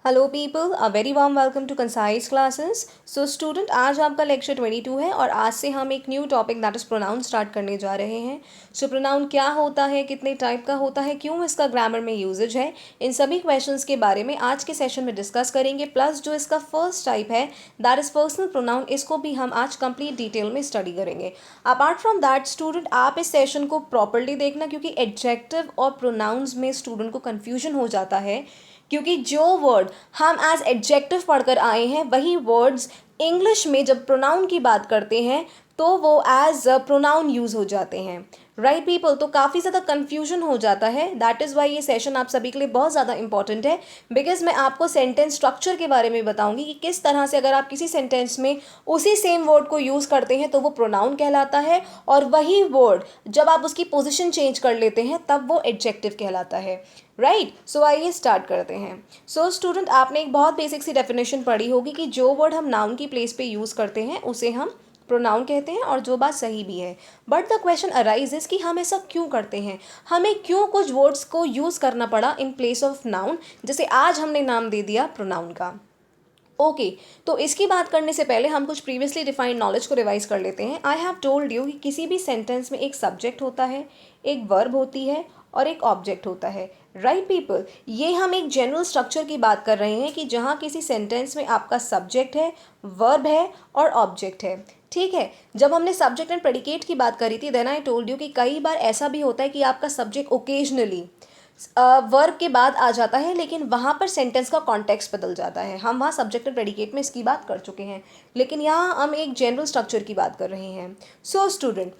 Hello people, uh very warm welcome to concise classes. So student, आज आपका lecture 22 है और आज से हम एक new topic that is pronoun start करने जा रहे हैं। सो प्रोनाउन क्या होता है, कितने टाइप का होता है, क्यों इसका ग्रामर में यूजेज है, इन सभी क्वेश्चंस के बारे में आज के सेशन में डिस्कस करेंगे। प्लस जो इसका फर्स्ट टाइप है दैट इज़ पर्सनल प्रोनाउन, इसको भी हम आज कंप्लीट डिटेल में स्टडी करेंगे। अपार्ट फ्रॉम दैट स्टूडेंट, आप इस सेशन को प्रॉपरली देखना क्योंकि एडजेक्टिव और प्रोनाउंस में स्टूडेंट को कन्फ्यूजन हो जाता है, क्योंकि जो वर्ड हम एज एडजेक्टिव पढ़कर आए हैं वही वर्ड्स इंग्लिश में जब प्रोनाउन की बात करते हैं तो वो एज प्रोनाउन यूज़ हो जाते हैं। राइट पीपल, तो काफ़ी ज़्यादा कन्फ्यूजन हो जाता है। दैट इज़ वाई ये सेशन आप सभी के लिए बहुत ज़्यादा इंपॉर्टेंट है, बिकॉज मैं आपको सेंटेंस स्ट्रक्चर के बारे में बताऊंगी कि किस तरह से अगर आप किसी सेंटेंस में उसी सेम वर्ड को यूज़ करते हैं तो वो प्रोनाउन कहलाता है, और वही वर्ड जब आप उसकी पोजिशन चेंज कर लेते हैं तब वो एडजेक्टिव कहलाता है। राइट, सो आइए स्टार्ट करते हैं। सो स्टूडेंट, आपने एक बहुत बेसिक सी डेफिनेशन पढ़ी होगी कि जो वर्ड हम नाउन की प्लेस पे यूज़ करते हैं उसे हम प्रोनाउन कहते हैं, और जो बात सही भी है। बट द क्वेश्चन अराइजेस कि हम ऐसा क्यों करते हैं, हमें क्यों कुछ वर्ड्स को यूज़ करना पड़ा इन प्लेस ऑफ नाउन, जैसे आज हमने नाम दे दिया प्रोनाउन का। ओके, तो इसकी बात करने से पहले हम कुछ प्रीवियसली डिफाइंड नॉलेज को रिवाइज कर लेते हैं। आई हैव टोल्ड यू कि किसी भी सेंटेंस में एक सब्जेक्ट होता है, एक वर्ब होती है और एक ऑब्जेक्ट होता है। राइट पीपल, ये हम एक जनरल स्ट्रक्चर की बात कर रहे हैं कि जहाँ किसी सेंटेंस में आपका सब्जेक्ट है, वर्ब है और ऑब्जेक्ट है। ठीक है, जब हमने सब्जेक्ट एंड प्रेडिकेट की बात करी थी देन आई टोल्ड यू कि कई बार ऐसा भी होता है कि आपका सब्जेक्ट ओकेजनली वर्ब के बाद आ जाता है, लेकिन वहाँ पर सेंटेंस का कॉन्टेक्स्ट बदल जाता है। हम वहाँ सब्जेक्ट एंड प्रेडिकेट में इसकी बात कर चुके हैं, लेकिन यहाँ हम एक जनरल स्ट्रक्चर की बात कर रहे हैं। सो स्टूडेंट,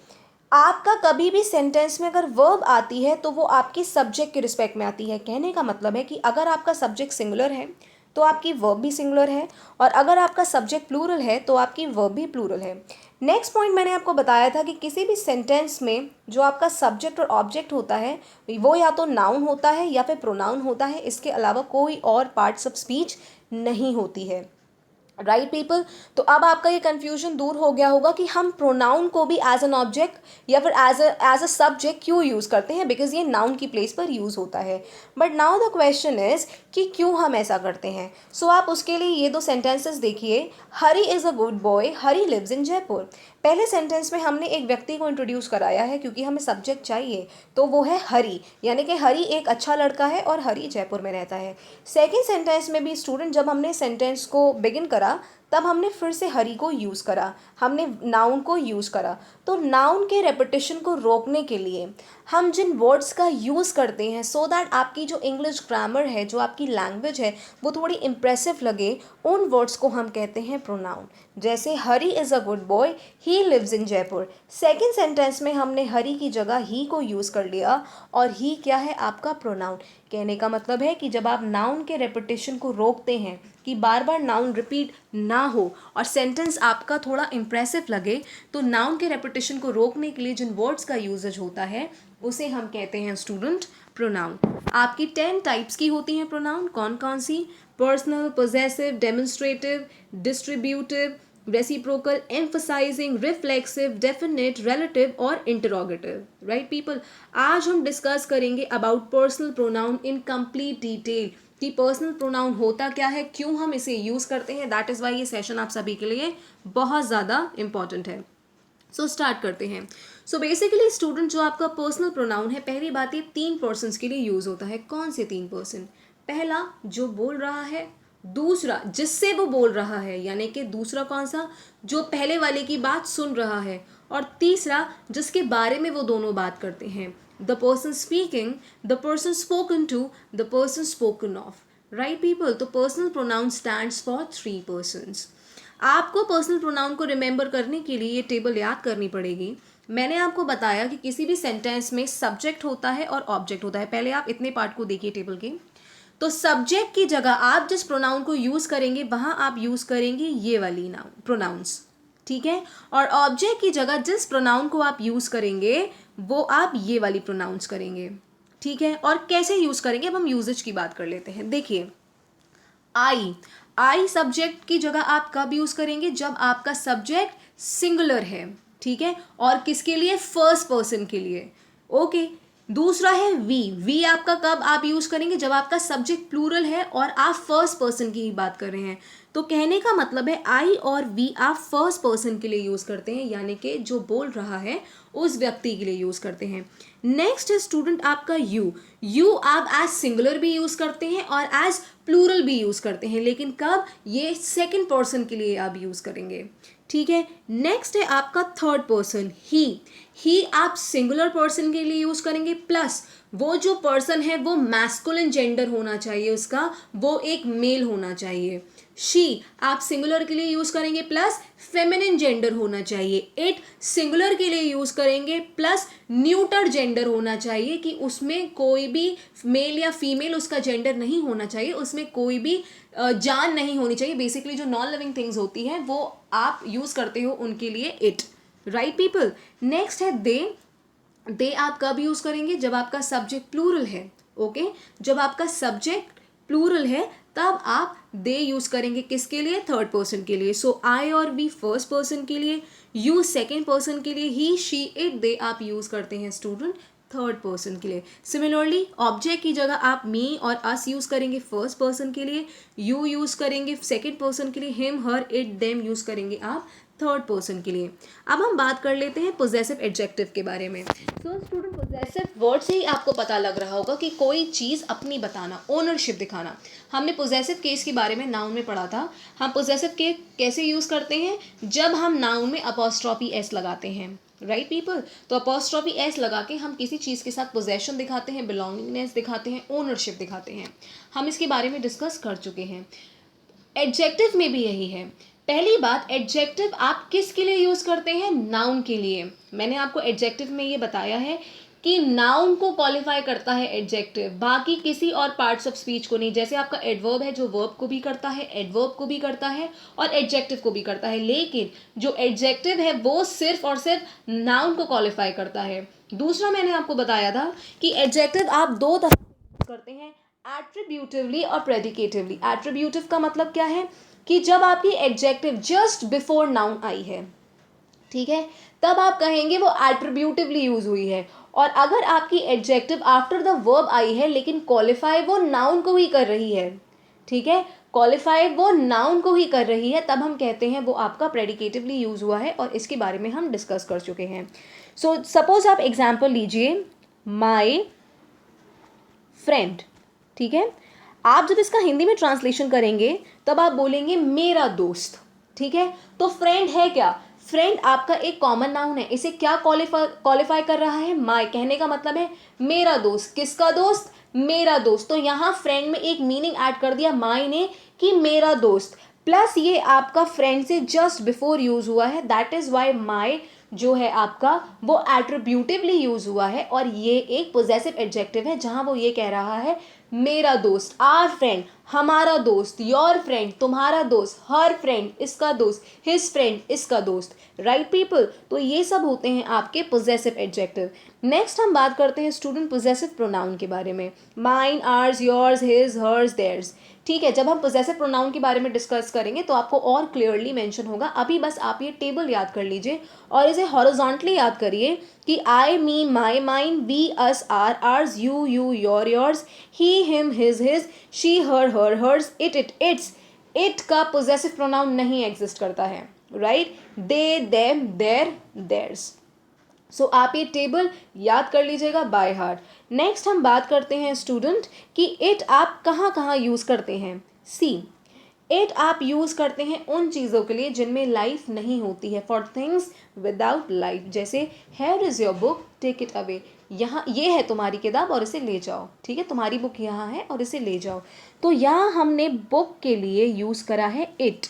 आपका कभी भी सेंटेंस में अगर वर्ब आती है तो वो आपकी सब्जेक्ट के रिस्पेक्ट में आती है। कहने का मतलब है कि अगर आपका सब्जेक्ट सिंगुलर है तो आपकी वर्ब भी सिंगुलर है, और अगर आपका सब्जेक्ट प्लूरल है तो आपकी वर्ब भी प्लूरल है। नेक्स्ट पॉइंट मैंने आपको बताया था कि किसी भी सेंटेंस में जो आपका सब्जेक्ट और ऑब्जेक्ट होता है वो या तो नाउन होता है या फिर प्रोनाउन होता है, इसके अलावा कोई और पार्ट्स ऑफ स्पीच नहीं होती है। राइट पीपल, तो अब आपका ये कन्फ्यूजन दूर हो गया होगा कि हम प्रोनाउन को भी एज एन ऑब्जेक्ट या फिर एज अ सब्जेक्ट क्यों यूज़ करते हैं, बिकॉज ये नाउन की प्लेस पर यूज़ होता है। But now the question is कि क्यों हम ऐसा करते हैं। सो आप उसके लिए ये दो सेंटेंसेस देखिए। Hari is a good boy, Hari lives in Jaipur. पहले सेंटेंस में हमने एक व्यक्ति को इंट्रोड्यूस कराया है क्योंकि हमें सब्जेक्ट चाहिए, तो वो है हरी, यानी कि हरी एक अच्छा लड़का है और हरी जयपुर में रहता है। सेकेंड सेंटेंस में भी स्टूडेंट जब हमने सेंटेंस को बिगिन करा तब हमने फिर से हरी को यूज़ करा, हमने नाउन को यूज़ करा। तो नाउन के रेपिटेशन को रोकने के लिए हम जिन वर्ड्स का यूज़ करते हैं सो दैट आपकी जो इंग्लिश ग्रामर है, जो आपकी लैंग्वेज है, वो थोड़ी इम्प्रेसिव लगे, उन वर्ड्स को हम कहते हैं प्रोनाउन। जैसे Hari is a good boy, he lives in Jaipur. Second sentence में हमने हरी की जगह ही को यूज़ कर लिया, और ही क्या है, आपका प्रोनाउन। कहने का मतलब है कि जब आप नाउन के रेपिटेशन को रोकते हैं कि बार बार नाउन रिपीट ना हो और सेंटेंस आपका थोड़ा इम्प्रेसिव लगे, तो नाउन के रेपिटेशन को रोकने के लिए जिन वर्ड्स का यूजेज होता है उसे हम कहते हैं स्टूडेंट प्रोनाउन। आपकी 10 टाइप्स की होती हैं प्रोनाउन। कौन कौन सी? Personal, possessive, demonstrative, distributive, reciprocal, emphasising, reflexive, definite, relative और इंटरोगेटिव। राइट पीपल, आज हम डिस्कस करेंगे about personal pronoun in complete detail कि पर्सनल प्रोनाउन होता क्या है, क्यों हम इसे यूज़ करते हैं। दैट इज़ वाई ये सेशन आप सभी के लिए बहुत ज़्यादा इंपॉर्टेंट है। सो स्टार्ट करते हैं। सो बेसिकली स्टूडेंट, जो आपका पर्सनल प्रोनाउन है, पहली बात ये 3 पर्सन्स के लिए यूज़ होता है। कौन से 3 पर्सन? पहला, जो बोल रहा है। दूसरा, जिससे वो बोल रहा है, यानी कि दूसरा कौन सा? जो पहले वाले की बात सुन रहा है। और तीसरा, जिसके बारे में वो दोनों बात करते हैं। The person speaking, the person spoken to, the person spoken of. Right people, तो personal pronoun stands for 3 persons. आपको पर्सनल प्रोनाउन को रिमेंबर करने के लिए ये टेबल याद करनी पड़ेगी। मैंने आपको बताया कि किसी भी सेंटेंस में सब्जेक्ट होता है और ऑब्जेक्ट होता है। पहले आप इतने पार्ट को देखिए टेबल के। तो सब्जेक्ट की जगह आप जिस प्रोनाउन को यूज़ करेंगे वहाँ आप यूज़ करेंगे ये वाली नाउन प्रोनाउंस, ठीक है। और ऑब्जेक्ट की जगह जिस प्रोनाउन को आप यूज़ करेंगे वो आप ये वाली प्रोनाउंस करेंगे, ठीक है। और कैसे यूज़ करेंगे, अब हम यूजेज की बात कर लेते हैं। देखिए, आई सब्जेक्ट की जगह आप कब यूज करेंगे? जब आपका सब्जेक्ट सिंगुलर है, ठीक है। और किसके लिए? फर्स्ट पर्सन के लिए। ओके, दूसरा है वी। वी आपका कब आप यूज करेंगे, जब आपका सब्जेक्ट प्लूरल है और आप फर्स्ट पर्सन की ही बात कर रहे हैं। तो कहने का मतलब है आई और वी आप फर्स्ट पर्सन के लिए यूज करते हैं, यानी कि जो बोल रहा है उस व्यक्ति के लिए यूज करते हैं। नेक्स्ट है स्टूडेंट आपका यू। यू आप एज सिंगुलर भी यूज करते हैं और एज प्लूरल भी यूज करते हैं, लेकिन कब, ये सेकंड पर्सन के लिए आप यूज करेंगे। ठीक है, नेक्स्ट है आपका थर्ड पर्सन ही। ही आप सिंगुलर पर्सन के लिए यूज करेंगे, प्लस वो जो पर्सन है वो मैस्कुलिन जेंडर होना चाहिए उसका, वो एक मेल होना चाहिए। शी आप सिंगुलर के लिए यूज करेंगे प्लस फेमिनिन जेंडर होना चाहिए। इट सिंगुलर के लिए यूज करेंगे प्लस न्यूटर जेंडर होना चाहिए, कि उसमें कोई भी मेल या फीमेल उसका जेंडर नहीं होना चाहिए, उसमें कोई भी जान नहीं होनी चाहिए। बेसिकली जो नॉन लिविंग थिंग्स होती हैं वो आप यूज करते हो उनके लिए इट। Right people. नेक्स्ट है दे। दे आप कब यूज करेंगे, जब आपका सब्जेक्ट प्लूरल है। ओके, जब आपका सब्जेक्ट प्लूरल है तब आप दे यूज करेंगे, किसके लिए, थर्ड पर्सन के लिए। सो आई और वी फर्स्ट पर्सन के लिए, यू सेकेंड पर्सन के लिए, ही शी इट दे आप यूज करते हैं स्टूडेंट थर्ड पर्सन के लिए। सिमिलरली ऑब्जेक्ट की जगह आप मी और अस यूज करेंगे फर्स्ट पर्सन के लिए, यू यूज करेंगे सेकेंड पर्सन के लिए, him her it them use करेंगे आप थर्ड पर्सन के लिए। अब हम बात कर लेते हैं पोजेसिव एडजेक्टिव के बारे में। तो स्टूडेंट पोजेसिव वर्ड से ही आपको पता लग रहा होगा कि कोई चीज़ अपनी बताना, ओनरशिप दिखाना। हमने पोजेसिव केस के बारे में नाउन में पढ़ा था। हम पोजेसिव के कैसे यूज़ करते हैं, जब हम नाउन में अपॉस्ट्रॉफी एस लगाते हैं। Right people. तो अपॉस्ट्रॉफी एस लगा के हम किसी चीज़ के साथ पोजेशन दिखाते हैं, बिलोंगिंगनेस दिखाते हैं, ओनरशिप दिखाते हैं। हम इसके बारे में डिस्कस कर चुके हैं। एडजेक्टिव में भी यही है। पहली बात, एडजेक्टिव आप किसके लिए यूज करते हैं, नाउन के लिए। मैंने आपको एडजेक्टिव में ये बताया है कि नाउन को क्वालिफाई करता है एडजेक्टिव, बाकी किसी और पार्ट्स ऑफ स्पीच को नहीं। जैसे आपका एडवर्ब है जो वर्ब को भी करता है, एडवर्ब को भी करता है और एडजेक्टिव को भी करता है, लेकिन जो एडजेक्टिव है वो सिर्फ और सिर्फ नाउन को क्वालिफाई करता है। दूसरा मैंने आपको बताया था कि एडजेक्टिव आप दो तरह से करते हैं, एट्रीब्यूटिवली और प्रेडिकेटिवली। एट्रीब्यूटिव का मतलब क्या है कि जब आपकी adjective just before noun I है, ठीक है, तब आप कहेंगे वो एट्रीब्यूटिवली यूज हुई है। और अगर आपकी adjective after the verb I है लेकिन क्वालिफाई वो नाउन को ही कर रही है, ठीक है, क्वालिफाई वो नाउन को ही कर रही है, तब हम कहते हैं वो आपका प्रेडिकेटिवली यूज हुआ है, और इसके बारे में हम डिस्कस कर चुके हैं। सो सपोज आप एग्जाम्पल लीजिए, माई फ्रेंड। ठीक है, आप जब इसका हिंदी में ट्रांसलेशन करेंगे तब आप बोलेंगे मेरा दोस्त। ठीक है, तो फ्रेंड है क्या, फ्रेंड आपका एक कॉमन नाउन है, इसे क्या क्वालिफाई कर रहा है, माय। कहने का मतलब है मेरा दोस्त। किसका दोस्त, मेरा दोस्त। तो यहाँ फ्रेंड में एक मीनिंग ऐड कर दिया माय ने कि मेरा दोस्त, प्लस ये आपका फ्रेंड से जस्ट बिफोर यूज हुआ है, दैट इज वाई माय जो है आपका वो एट्रीब्यूटिवली यूज हुआ है, और ये एक पोजेसिव एडजेक्टिव है जहां वो ये कह रहा है मेरा दोस्त, आवर फ्रेंड, हमारा दोस्त, योर फ्रेंड, तुम्हारा दोस्त, हर फ्रेंड, इसका दोस्त, हिज फ्रेंड, इसका दोस्त। Right people. तो ये सब होते हैं आपके पोजेसिव एडजेक्टिव। नेक्स्ट हम बात करते हैं स्टूडेंट पोजेसिव प्रोनाउन के बारे में। Mine, ours, yours, his, hers, theirs. ठीक है, जब हम पोजेसिव प्रोनाउन के बारे में डिस्कस करेंगे तो आपको और क्लियरली मेंशन होगा। अभी बस आप ये टेबल याद कर लीजिए और इसे हॉरिजॉन्टली याद करिए कि I, me, my, mine, we, us, our, ours, you, your, yours, he, him, his, she, her, hers, its. It का पोजेसिव प्रोनाउन नहीं एग्जिस्ट करता है। Right, they, them, theirs. So आप ये टेबल याद कर लीजिएगा बाय हार्ट। नेक्स्ट हम बात करते हैं स्टूडेंट कि इट आप कहाँ कहाँ यूज़ करते हैं। सी, इट आप यूज़ करते हैं उन चीज़ों के लिए जिनमें लाइफ नहीं होती है, फॉर थिंग्स विदाउट लाइफ। जैसे here is your book, take it away. यहाँ ये है तुम्हारी किताब और इसे ले जाओ। ठीक है, तुम्हारी बुक यहाँ है और इसे ले जाओ। तो यहाँ हमने बुक के लिए यूज़ करा है इट।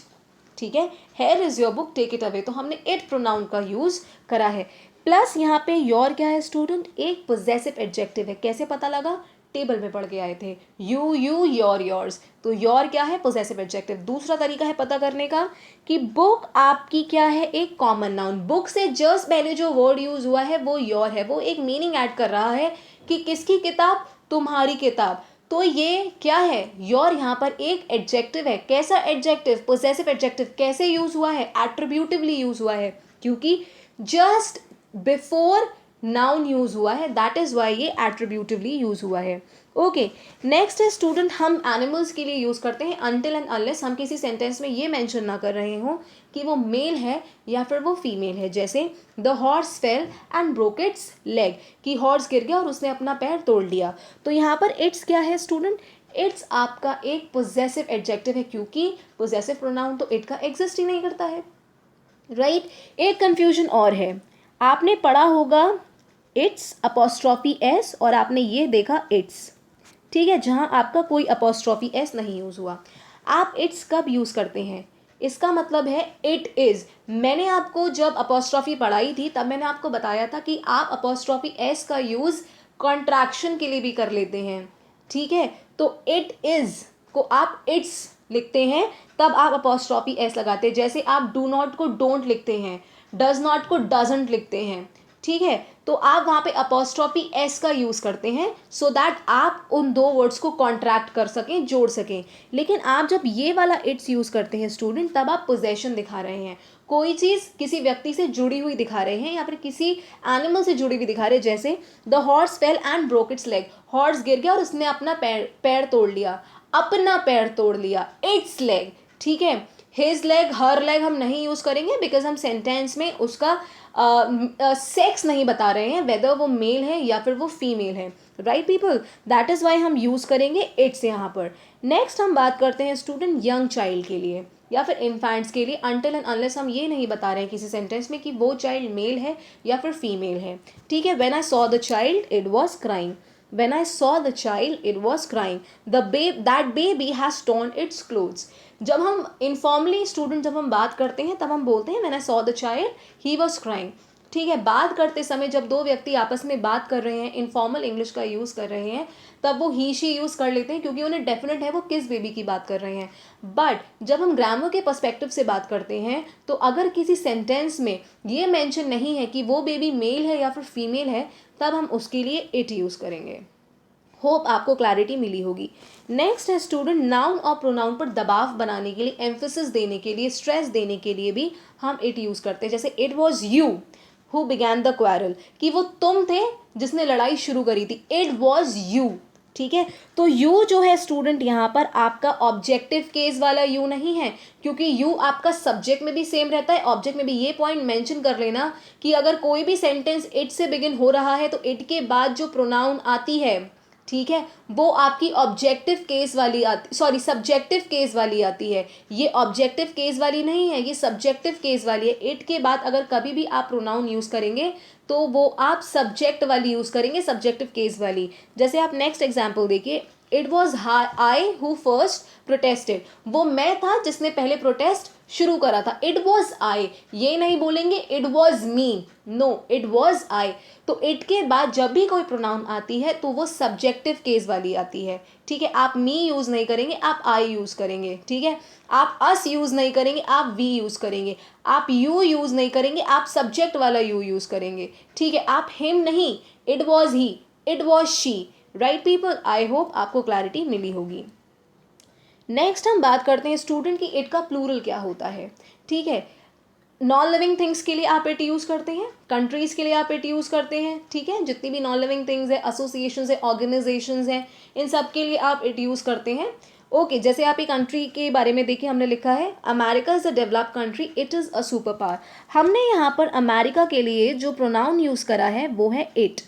ठीक है, here is your book, take it away, तो हमने इट प्रोनाउन का यूज़ करा है। प्लस यहाँ पे योर क्या है स्टूडेंट, एक पोजेसिव एडजेक्टिव है। कैसे पता लगा, टेबल में पढ़ के आए थे, यू, योर, योर्स। तो योर क्या है, पोजेसिव एडजेक्टिव। दूसरा तरीका है पता करने का कि बुक आपकी क्या है, एक कॉमन नाउन। बुक से जस्ट पहले जो वर्ड यूज हुआ है वो योर है, वो एक मीनिंग ऐड कर रहा है कि किसकी किताब, तुम्हारी किताब। तो ये क्या है, योर यहाँ पर एक एडजेक्टिव है। कैसा एडजेक्टिव, पोजेसिव एडजेक्टिव। कैसे यूज हुआ है, एट्रीब्यूटिवली यूज हुआ है, क्योंकि जस्ट बिफोर नाउन यूज़ हुआ है, दैट इज़ वाई ये एट्रीब्यूटिवली यूज़ हुआ है। ओके, नेक्स्ट है स्टूडेंट, हम एनिमल्स के लिए यूज़ करते हैं अनटिल एंड अनलेस हम किसी सेंटेंस में ये मेंशन ना कर रहे हों कि वो मेल है या फिर वो फीमेल है। जैसे the horse fail and broke it's leg, कि हॉर्स गिर गया और उसने अपना पैर तोड़ लिया। तो यहाँ पर इट्स क्या है स्टूडेंट, इट्स आपका एक पोजेसिव एडजेक्टिव है, क्योंकि पोजेसिव प्रोनाउन तो इट का एग्जिस्ट ही नहीं करता है, राइट। एक कंफ्यूजन और है, आपने पढ़ा होगा इट्स अपोस्ट्रॉफी एस और आपने ये देखा इट्स, ठीक है, जहाँ आपका कोई अपोस्ट्रॉफी एस नहीं यूज़ हुआ। आप इट्स कब यूज़ करते हैं, इसका मतलब है इट इज़। मैंने आपको जब अपोस्ट्रॉफी पढ़ाई थी तब मैंने आपको बताया था कि आप अपोस्ट्रॉफी एस का यूज़ कॉन्ट्रैक्शन के लिए भी कर लेते हैं, ठीक है। तो इट इज़ को आप इट्स लिखते हैं तब आप अपोस्ट्रॉफी एस लगाते हैं। जैसे आप डू नॉट को डोंट लिखते हैं, डज नॉट को डजंट लिखते हैं, ठीक है। तो आप वहाँ पे अपोस्ट्रॉफी एस का यूज़ करते हैं सो दैट आप उन दो वर्ड्स को कॉन्ट्रैक्ट कर सकें, जोड़ सकें। लेकिन आप जब ये वाला इट्स यूज़ करते हैं स्टूडेंट, तब आप पोजेशन दिखा रहे हैं, कोई चीज़ किसी व्यक्ति से जुड़ी हुई दिखा रहे हैं या फिर किसी एनिमल से जुड़ी हुई दिखा रहे हैं। जैसे the horse fail and broke it's leg, horse गिर गया और उसने अपना पैर तोड़ लिया, अपना पैर तोड़ लिया, इट्स लेग, ठीक है। हिज लेग, हर लेग हम नहीं यूज़ करेंगे बिकॉज हम सेंटेंस में उसका सेक्स नहीं बता रहे हैं, वेदर वो मेल है या फिर वो फीमेल है, right people, that is Y हम यूज़ करेंगे इट्स यहाँ पर। नेक्स्ट हम बात करते हैं स्टूडेंट यंग चाइल्ड के लिए या फिर इन्फेंट्स के लिए, अनटिल एंड अनलेस हम ये नहीं बता रहे हैं किसी सेंटेंस में कि वो चाइल्ड मेल है या फिर फीमेल है, ठीक है। When I saw the child it was crying, when I saw the child it was crying, that baby has torn its clothes। जब हम इनफॉर्मली स्टूडेंट जब हम बात करते हैं तब हम बोलते हैं when I saw the child he was crying, ठीक है। बात करते समय जब दो व्यक्ति आपस में बात कर रहे हैं, इनफॉर्मल इंग्लिश का यूज़ कर रहे हैं, तब वो ही शी यूज़ कर लेते हैं क्योंकि उन्हें डेफिनेट है वो किस बेबी की बात कर रहे हैं। बट जब हम ग्रामर के पर्सपेक्टिव से बात करते हैं तो अगर किसी सेंटेंस में ये मेंशन नहीं है कि वो बेबी मेल है या फिर फीमेल है, तब हम उसके लिए इट यूज़ करेंगे। होप आपको क्लैरिटी मिली होगी। नेक्स्ट है स्टूडेंट, नाउन और प्रोनाउन पर दबाव बनाने के लिए, एम्फेसिस देने के लिए, स्ट्रेस देने के लिए भी हम इट यूज़ करते हैं। जैसे it was you who began the quarrel, कि वो तुम थे जिसने लड़ाई शुरू करी थी, इट वॉज यू, ठीक है। तो यू जो है स्टूडेंट यहाँ पर आपका ऑब्जेक्टिव केस वाला यू नहीं है, क्योंकि यू आपका सब्जेक्ट में भी सेम रहता है, ऑब्जेक्ट में भी। ये पॉइंट मेंशन कर लेना कि अगर कोई भी सेंटेंस इट से बिगिन हो रहा है तो इट के बाद जो प्रोनाउन आती है, ठीक है, वो आपकी ऑब्जेक्टिव केस वाली आती, सॉरी सब्जेक्टिव केस वाली आती है। ये ऑब्जेक्टिव केस वाली नहीं है, ये सब्जेक्टिव केस वाली है। इट के बाद अगर कभी भी आप प्रोनाउन यूज़ करेंगे तो वो आप सब्जेक्ट वाली यूज़ करेंगे, सब्जेक्टिव केस वाली। जैसे आप नेक्स्ट एग्जाम्पल देखिए, it was I who first protested, वो मैं था जिसने पहले प्रोटेस्ट शुरू करा था। इट वॉज आई, ये नहीं बोलेंगे it was me, no, it was I. तो इट के बाद जब भी कोई प्रोनाउन आती है तो वो सब्जेक्टिव केस वाली आती है, ठीक है। आप मी यूज़ नहीं करेंगे, आप आई यूज़ करेंगे, ठीक है। आप अस यूज़ नहीं करेंगे, आप वी यूज़ करेंगे। आप यू यूज़ नहीं करेंगे, आप सब्जेक्ट वाला यू यूज़ करेंगे, ठीक है। आप हिम नहीं, it was he, it was she, right people. I hope आपको क्लैरिटी मिली होगी। नेक्स्ट हम बात करते हैं स्टूडेंट की इट का प्लूरल क्या होता है, ठीक है। नॉन लिविंग थिंग्स के लिए आप इट यूज़ करते हैं, कंट्रीज़ के लिए आप इट यूज़ करते हैं, ठीक है। जितनी भी नॉन लिविंग थिंग्स है, एसोसिएशंस है, ऑर्गेनाइजेशंस हैं, इन सब के लिए आप इट यूज़ करते हैं। ओके, जैसे आप एक कंट्री के बारे में देखिए, हमने लिखा है America is a developed country, it is a super power. हमने यहाँ पर अमेरिका के लिए जो प्रोनाउन यूज़ करा है वो है इट,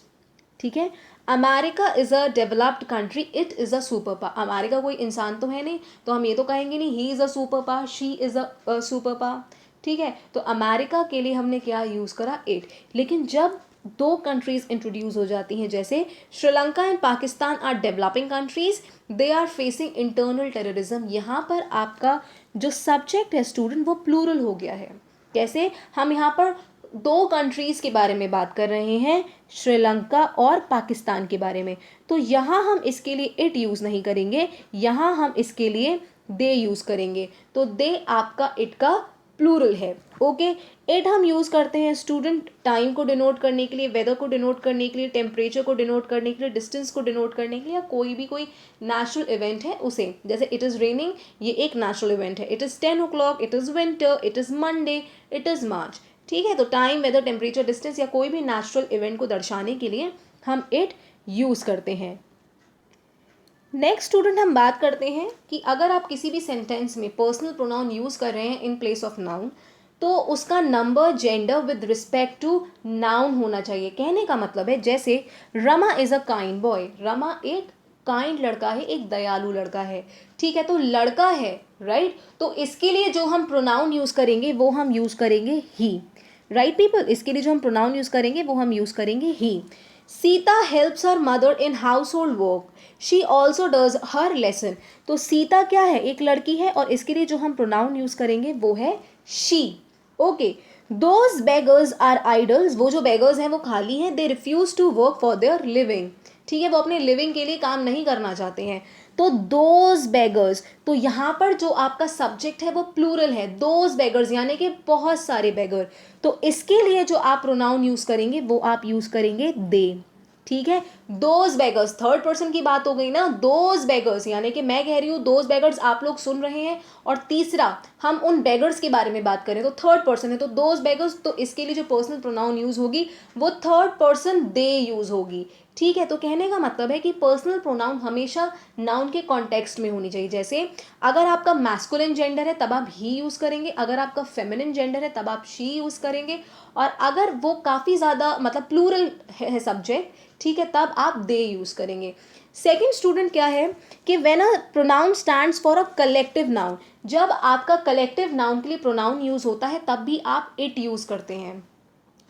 ठीक है। America is a developed country, it is a super power. America कोई इंसान तो है नहीं, तो हम ये तो कहेंगे नहीं he is a super power, she is a super power, ठीक है। तो अमेरिका के लिए हमने क्या यूज़ करा, इट। लेकिन जब दो कंट्रीज़ इंट्रोड्यूस हो जाती हैं, जैसे Sri Lanka and Pakistan are developing countries, they are facing internal terrorism, यहाँ पर आपका जो सब्जेक्ट है स्टूडेंट वो प्लूरल हो गया है। कैसे, हम यहाँ पर दो कंट्रीज़ के बारे में बात कर रहे हैं, श्रीलंका और पाकिस्तान के बारे में। तो यहाँ हम इसके लिए इट यूज़ नहीं करेंगे, यहाँ हम इसके लिए दे यूज़ करेंगे। तो दे आपका इट का प्लूरल है, ओके। इट हम यूज़ करते हैं स्टूडेंट टाइम को डिनोट करने के लिए, वेदर को डिनोट करने के लिए, टेम्परेचर को डिनोट करने के लिए, डिस्टेंस को डिनोट करने के लिए, या कोई नेचुरल इवेंट है उसे। जैसे इट इज़ रेनिंग, ये एक नेचुरल इवेंट है। It is 10 o'clock, it is winter, it is Monday, it is March. ठीक है, तो टाइम, वेदर, टेम्परेचर, डिस्टेंस या कोई भी नेचुरल इवेंट को दर्शाने के लिए हम इट यूज़ करते हैं। नेक्स्ट स्टूडेंट हम बात करते हैं कि अगर आप किसी भी सेंटेंस में पर्सनल प्रोनाउन यूज़ कर रहे हैं इन प्लेस ऑफ नाउन, तो उसका number gender with respect to noun होना चाहिए। कहने का मतलब है जैसे Rama is a kind boy, Rama एक काइंड लड़का है, एक दयालु लड़का है। ठीक है, तो लड़का है, राइट, तो इसके लिए जो हम प्रोनाउन यूज़ करेंगे वो हम यूज़ करेंगे ही। राइट पीपल, इसके लिए जो हम प्रोनाउन यूज़ करेंगे वो हम यूज़ करेंगे he. Sita helps her mother in household work, she also does her lesson. तो सीता क्या है, एक लड़की है, और इसके लिए जो हम प्रोनाउन यूज़ करेंगे वो है she. Okay, those beggars are idles, वो जो बेगर्स हैं वो खाली हैं। They refuse to work for their living, ठीक है, वो अपने लिविंग के लिए काम नहीं करना चाहते हैं। तो दोज बेगर्स, तो यहाँ पर जो आपका सब्जेक्ट है वो प्लूरल है, दोज बेगर्स यानी कि बहुत सारे बेगर। तो इसके लिए जो आप प्रोनाउन यूज़ करेंगे वो आप यूज़ करेंगे दे। ठीक है, दोज बेगर्स, थर्ड पर्सन की बात हो गई ना, दोज बेगर्स यानी कि मैं कह रही हूँ दोज बेगर्स, आप लोग सुन रहे हैं, और तीसरा हम उन बेगर्स के बारे में बात करें तो थर्ड पर्सन है, तो दोज बेगर्स, तो इसके लिए जो पर्सनल प्रोनाउन यूज़ होगी वो थर्ड पर्सन दे यूज़ होगी। ठीक है, तो कहने का मतलब है कि पर्सनल प्रोनाउन हमेशा नाउन के कॉन्टेक्स्ट में होनी चाहिए। जैसे अगर आपका मैस्कुलिन जेंडर है तब आप ही यूज़ करेंगे, अगर आपका फेमिनिन जेंडर है तब आप शी यूज़ करेंगे, और अगर वो काफ़ी ज़्यादा मतलब प्लूरल है सब्जेक्ट, ठीक है, तब आप दे यूज़ करेंगे। सेकेंड स्टूडेंट क्या है कि when a pronoun stands for a collective noun, जब आपका कलेक्टिव नाउन के लिए प्रोनाउन यूज़ होता है तब भी आप इट यूज़ करते हैं।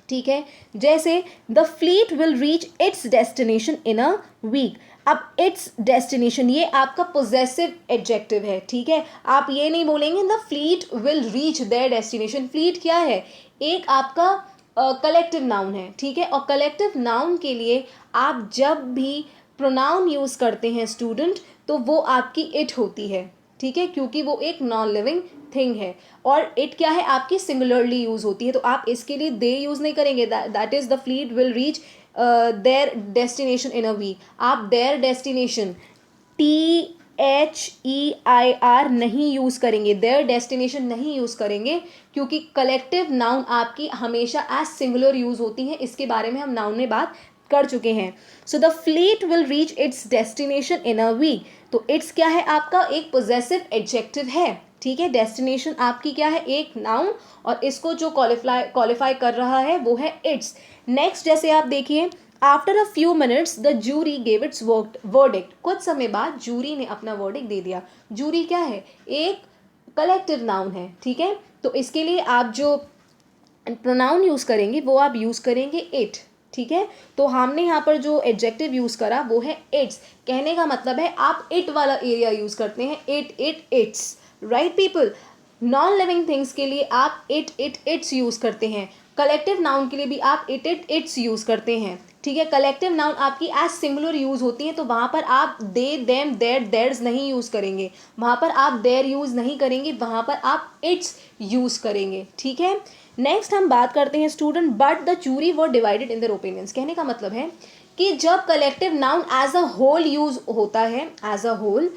ठीक है, जैसे the fleet will reach its destination in a week. अब इट्स डेस्टिनेशन ये आपका पोजेसिव एडजेक्टिव है। ठीक है, आप ये नहीं बोलेंगे the fleet will reach their destination. Fleet क्या है, एक आपका कलेक्टिव नाउन है। ठीक है, और कलेक्टिव नाउन के लिए आप जब भी प्रोनाउन यूज़ करते हैं स्टूडेंट, तो वो आपकी इट होती है। ठीक है, क्योंकि वो एक नॉन लिविंग थिंग है, और इट क्या है, आपकी सिंगुलरली यूज़ होती है, तो आप इसके लिए दे यूज़ नहीं करेंगे। That is the fleet will reach their destination in a week. आप देयर डेस्टिनेशन THEIR नहीं यूज़ करेंगे, देयर डेस्टिनेशन नहीं यूज़ करेंगे, क्योंकि कलेक्टिव नाउन आपकी हमेशा एज सिंगुलर यूज़ होती हैं। इसके बारे में हम नाउन में बात कर चुके हैं। So the fleet will reach its destination in a week, तो इट्स क्या है, आपका एक पोजेसिव एडजेक्टिव है। ठीक है, डेस्टिनेशन आपकी क्या है, एक नाउन, और इसको जो क्वालिफाई कर रहा है वो है इट्स। नेक्स्ट, जैसे आप देखिए, after a few minutes the jury gave its verdict, कुछ समय बाद जूरी ने अपना वर्डिक्ट दे दिया। जूरी क्या है, एक कलेक्टिव नाउन है। ठीक है, तो इसके लिए आप जो प्रोनाउन यूज़ करेंगे वो आप यूज़ करेंगे इट। ठीक है, तो हमने यहाँ पर जो एडजेक्टिव यूज़ करा वो है इट्स। कहने का मतलब है आप इट वाला एरिया यूज़ करते हैं, it's. Right people, non living things के लिए आप इट्स यूज़ करते हैं, कलेक्टिव नाउन के लिए भी आप इट्स यूज़ करते हैं। ठीक है, कलेक्टिव नाउन आपकी एज सिंगुलर यूज़ होती है, तो वहाँ पर आप दे, देम, देयर, देयर्स नहीं यूज़ करेंगे, वहाँ पर आप देयर यूज़ नहीं करेंगे, वहाँ पर आप इट्स यूज़ करेंगे। ठीक है, नेक्स्ट हम बात करते हैं student, but the jury were divided in their opinions. कहने का मतलब है कि जब collective noun as a whole use होता है, एज अ होल,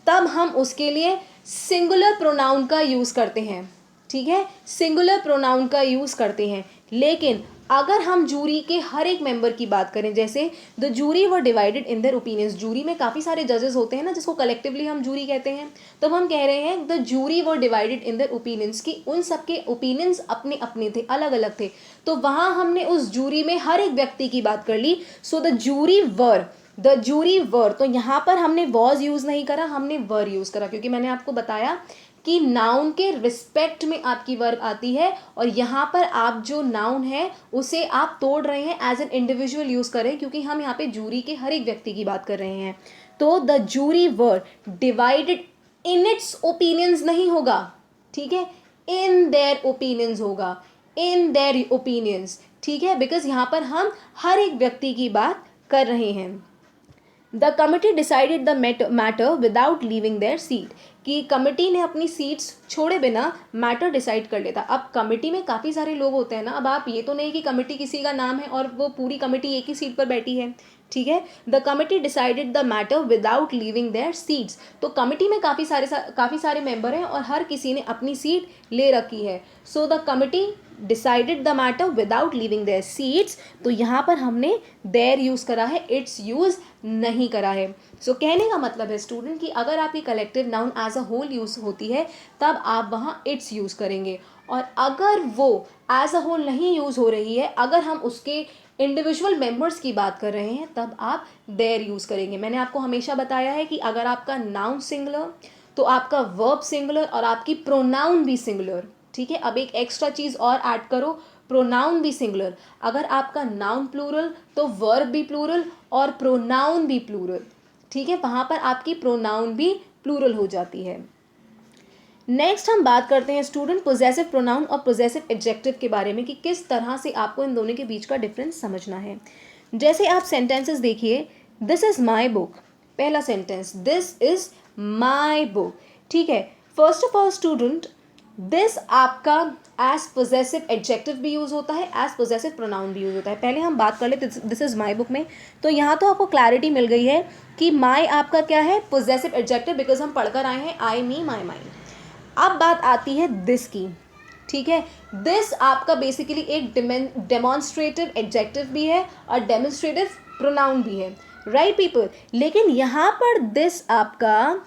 तब हम उसके लिए सिंगुलर प्रोनाउन का यूज़ करते हैं। ठीक है, सिंगुलर प्रोनाउन का यूज़ करते हैं, लेकिन अगर हम जूरी के हर एक मेंबर की बात करें, जैसे the jury were divided in their opinions, jury में काफ़ी सारे जजेस होते हैं ना, जिसको कलेक्टिवली हम जूरी कहते हैं, तब हम कह रहे हैं the jury were divided in their opinions, कि उन सबके ओपिनियंस अपने अपने थे, अलग अलग थे, तो वहाँ हमने उस जूरी में हर एक व्यक्ति की बात कर ली। सो द जूरी वर, तो यहाँ पर हमने वॉज यूज़ नहीं करा, हमने वर यूज़ करा, क्योंकि मैंने आपको बताया कि नाउन के रिस्पेक्ट में आपकी वर्ब आती है, और यहाँ पर आप जो नाउन है उसे आप तोड़ रहे हैं, एज एन इंडिविजुअल यूज़ करें, क्योंकि हम यहाँ पे जूरी के हर एक व्यक्ति की बात कर रहे हैं। तो the jury were divided in its opinions नहीं होगा, ठीक है, इन देयर ओपिनियंस होगा, इन देयर ओपिनियंस। ठीक है, बिकॉज यहाँ पर हम हर एक व्यक्ति की बात कर रहे हैं। The committee decided the matter without leaving their seat, कि कमिटी ने अपनी सीट्स छोड़े बिना मैटर डिसाइड कर लेता। अब कमिटी में काफ़ी सारे लोग होते हैं ना, अब आप ये तो नहीं कि कमिटी किसी का नाम है और वो पूरी कमिटी एक ही सीट पर बैठी है। ठीक है, the committee decided the matter without leaving their seats, तो कमिटी में काफ़ी सारे मेंबर हैं और हर किसी ने अपनी सीट ले रखी है। So the committee decided the matter without leaving their seats, तो यहाँ पर हमने देयर यूज़ करा है, इट्स यूज़ नहीं करा है। सो कहने का मतलब है स्टूडेंट कि अगर आपकी collective noun as a whole use होती है तब आप वहाँ इट्स यूज़ करेंगे, और अगर वो एज अ होल नहीं यूज़ हो रही है, अगर हम उसके इंडिविजुअल मेंबर्स की बात कर रहे हैं, तब आप देयर यूज़ करेंगे। मैंने आपको हमेशा बताया है कि अगर आपका नाउन सिंगुलर तो आपका वर्ब सिंगुलर और आपकी प्रोनाउन भी सिंगुलर। ठीक है, अब एक एक्स्ट्रा चीज़ और ऐड करो, प्रोनाउन भी सिंगुलर। अगर आपका नाउन प्लूरल तो वर्ब भी प्लूरल और प्रोनाउन भी प्लूरल। ठीक है, वहाँ पर आपकी प्रोनाउन भी प्लूरल हो जाती है। नेक्स्ट हम बात करते हैं स्टूडेंट पोजेसिव प्रोनाउन और पोजेसिव एडजेक्टिव के बारे में कि किस तरह से आपको इन दोनों के बीच का डिफरेंस समझना है। जैसे आप सेंटेंसेस देखिए, दिस इज़ माई बुक, पहला sentence this is my book. ठीक है, first of all student, this आपका एज पोजेसिव एडजेक्टिव भी यूज़ होता है, एज पोजेसिव प्रोनाउन भी यूज़ होता है। पहले हम बात कर लेते दिस इज़ माई बुक में, तो यहाँ तो आपको क्लैरिटी मिल गई है कि माई आपका क्या है, पोजेसिव एडजेक्टिव, बिकॉज हम पढ़कर आए हैं आई मी माई माइंड। अब बात आती है दिस की। ठीक है, दिस आपका बेसिकली एक डेमोन्स्ट्रेटिव एडजेक्टिव भी है और डेमोन्स्ट्रेटिव प्रोनाउन भी है, राइट पीपल। लेकिन यहाँ पर दिस आपका